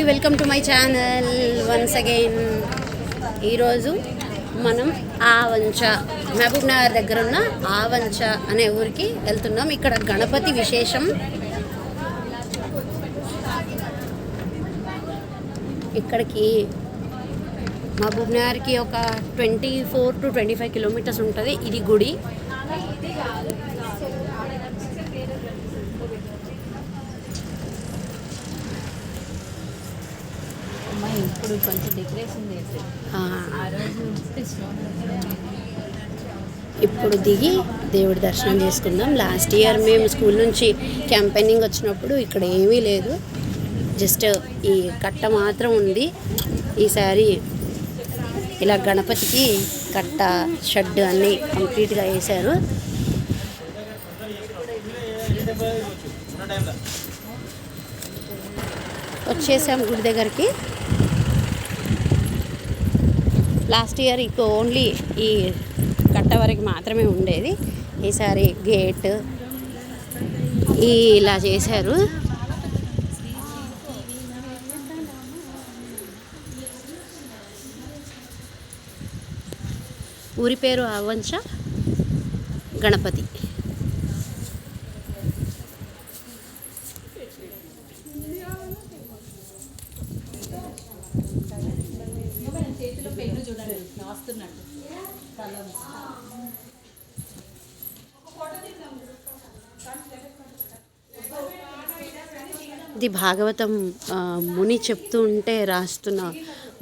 Welcome to my channel once again. ఈరోజు మనం ఆవంచ మహబూబ్ నగర్ దగ్గర ఉన్న ఆవంచ అనే ఊరికి వెళ్తున్నాం. ఇక్కడ గణపతి విశేషం. ఇక్కడికి మహబూబ్ నగర్కి ఒక 24 to 25 కిలోమీటర్స్ ఉంటుంది. ఇది గుడి. ఇప్పుడు కొంచెం డెకరేషన్ ఇప్పుడు దిగి దేవుడి దర్శనం చేసుకుందాం. లాస్ట్ ఇయర్ మేము స్కూల్ నుంచి క్యాంపెయినింగ్ వచ్చినప్పుడు ఇక్కడ ఏమీ లేదు, జస్ట్ ఈ కట్ట మాత్రం ఉంది. ఈసారి ఇలా గణపతికి కట్ట షెడ్ అన్నీ కంప్లీట్గా వేశారు. వచ్చేసాం గుడి దగ్గరికి. లాస్ట్ ఇయర్ ఇక ఓన్లీ ఈ కట్ట వరకు మాత్రమే ఉండేది. ఈసారి గేట్ ఇలా చేశారు. ఊరి పేరు ఆవంచ గణపతి. ఇది భాగవతం ముని చెప్తూ ఉంటే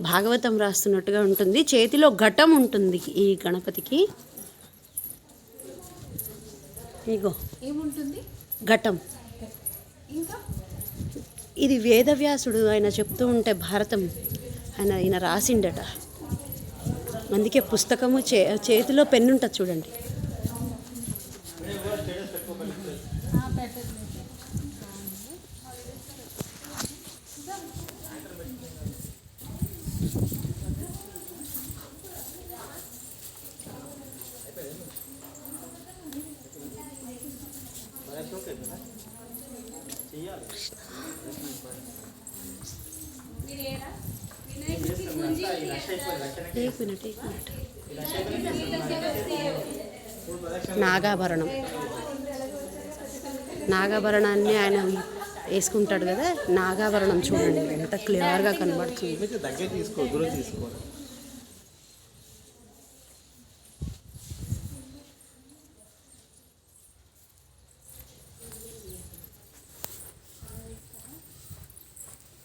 భాగవతం రాస్తున్నట్టుగా ఉంటుంది. చేతిలో ఘటం ఉంటుంది ఈ గణపతికి. ఇగో ఏముంటుంది ఘటం. ఇది వేదవ్యాసుడు ఆయన చెప్తూ ఉంటే భారతం ఈయన రాసిండట. అందుకే పుస్తకము చేతిలో పెన్ను ఉంటుంది చూడండి. నాగాభరణాన్ని ఆయన వేసుకుంటాడు కదా. నాగాభరణం చూడండి ఎంత క్లియర్గా కనబడుతుంది.